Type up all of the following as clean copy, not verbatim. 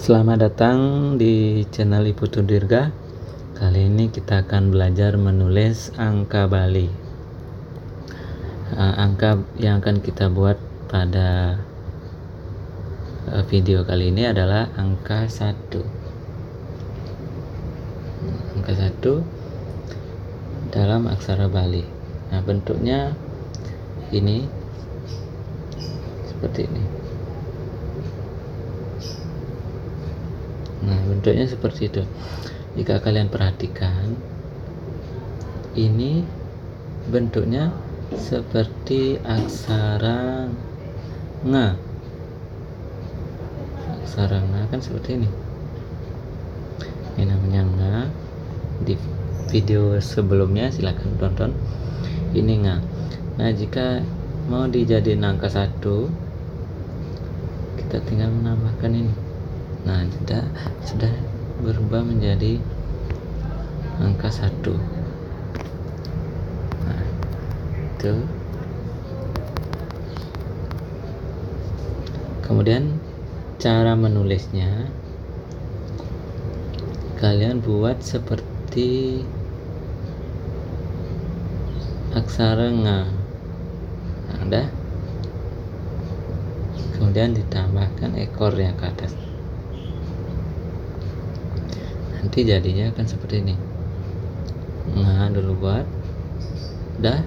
Selamat datang di channel Ibu Dirga. Kali ini kita akan belajar menulis angka Bali. Angka yang akan kita buat pada video kali ini adalah angka 1. Angka 1 dalam aksara Bali. Nah, bentuknya ini seperti ini. Nah, bentuknya seperti itu. Jika kalian perhatikan, ini bentuknya seperti aksara nga. Aksara nga kan seperti ini. Ini namanya nga. Di video sebelumnya silahkan tonton. Ini nga. Nah, jika mau dijadiin angka 1, kita tinggal menambahkan ini. Nah, sudah berubah menjadi angka 1. Nah, itu. Kemudian cara menulisnya, kalian buat seperti aksara nga. Nah, udah. Kemudian ditambahkan ekornya ke atas. Nanti jadinya akan seperti ini. Nah, dulu buat, udah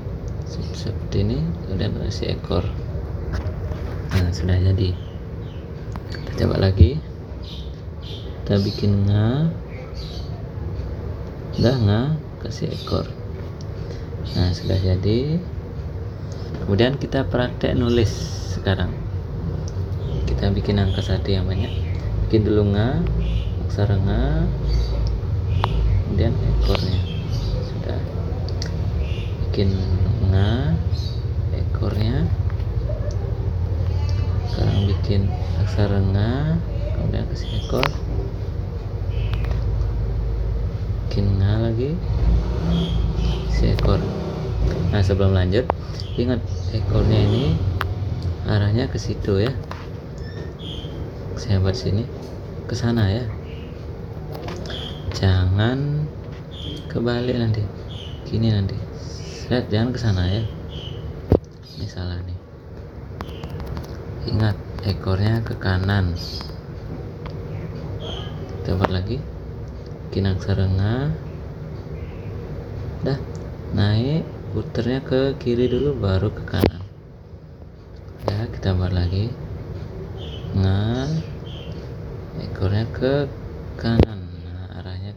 seperti ini, kemudian kasih ekor. Nah, sudah jadi. Kita coba lagi. Kita bikin nga, udah nga, kasih ekor. Nah, sudah jadi. Kemudian kita praktek nulis sekarang. Kita bikin angka 1 yang banyak. Bikin dulu nga, aksara nga, kemudian ekornya. Sudah. Bikin nga, ekornya. Sekarang bikin aksara nga, kemudian kasih ekor. Bikin nga lagi, kasih ekor. Nah, sebelum lanjut, ingat ekornya ini arahnya ke situ ya. Saya buat sini, ke sana ya. Jangan kebalik nanti, gini nanti. Set, jangan ke sana ya. Ini salah nih. Ingat, ekornya ke kanan. Kita buat lagi. Bikin aksara nga. Dah, naik, puternya ke kiri dulu, baru ke kanan. Ya, kita buat lagi. Nga, ekornya ke kanan.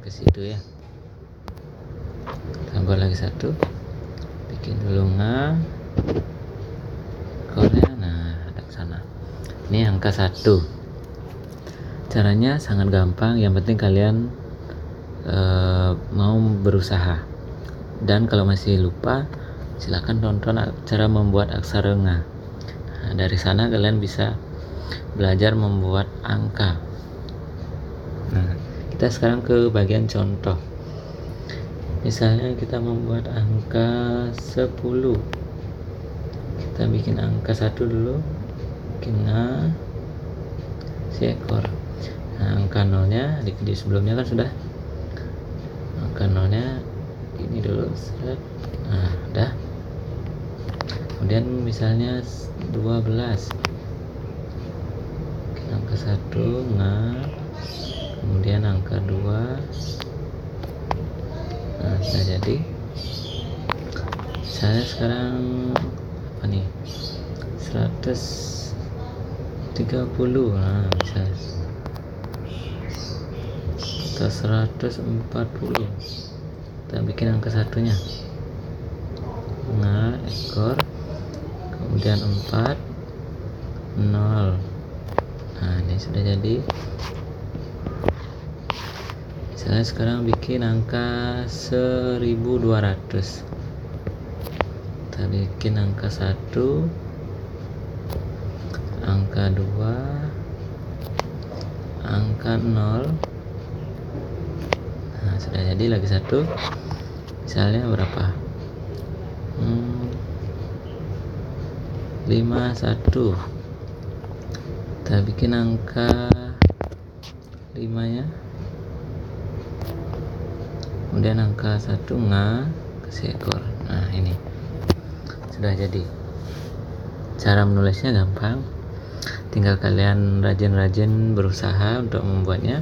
Ke situ ya. Tambah lagi 1. Bikin dulu nga, ekornya. Nah, ada ke sana. Ini angka 1. Caranya sangat gampang. Yang penting kalian mau berusaha. Dan kalau masih lupa, silakan tonton cara membuat aksara nga. Nah, dari sana kalian bisa belajar membuat angka. Nah, kita sekarang ke bagian contoh. Misalnya kita membuat angka 10. Kita bikin angka 1 dulu. Bikin nga, si ekor. Nah, angka 0-nya di sebelumnya kan sudah. Angka 0-nya ini dulu. Nah, udah. Kemudian misalnya 12. Bikin angka 1, nga. Kemudian angka 2. Nah, sudah jadi. Saya sekarang apa nih, 130. Nah, bisa atau 140. Kita bikin angka 1-nya nga, ekor, kemudian 4, 0. Nah, ini sudah jadi. Saya sekarang bikin angka 1200. Kita bikin angka 1, angka 2, angka 0. Nah, sudah jadi. Lagi 1. Misalnya berapa? 51. Kita bikin angka 5-nya, kemudian angka 1 nga, kasih ekor. Nah ini sudah jadi. Cara menulisnya gampang, tinggal kalian rajin-rajin berusaha untuk membuatnya.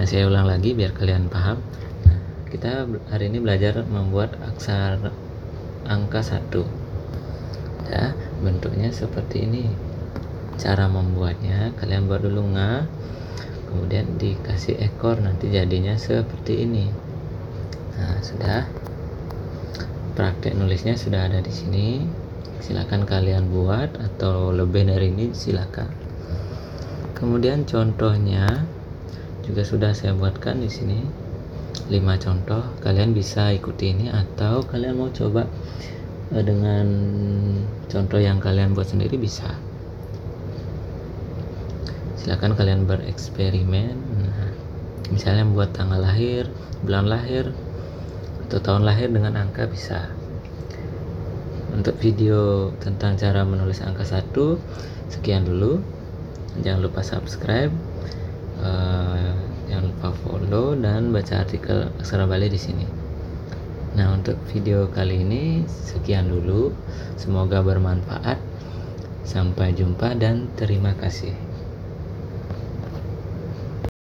Nah saya ulang lagi biar kalian paham. Nah, kita hari ini belajar membuat aksara angka 1 ya, bentuknya seperti ini. Cara membuatnya, kalian buat dulu nga, kemudian dikasih ekor, nanti jadinya seperti ini. Nah sudah, praktek nulisnya sudah ada di sini. Silakan kalian buat, atau lebih dari ini silakan. Kemudian contohnya juga sudah saya buatkan di sini 5 contoh. Kalian bisa ikuti ini, atau kalian mau coba dengan contoh yang kalian buat sendiri bisa. Silakan kalian bereksperimen. Nah, misalnya buat tanggal lahir, bulan lahir, atau tahun lahir dengan angka bisa. Untuk video tentang cara menulis angka 1 sekian dulu. Jangan lupa subscribe, jangan lupa follow dan baca artikel Aksara Bali di sini. Nah, untuk video kali ini sekian dulu. Semoga bermanfaat. Sampai jumpa dan terima kasih.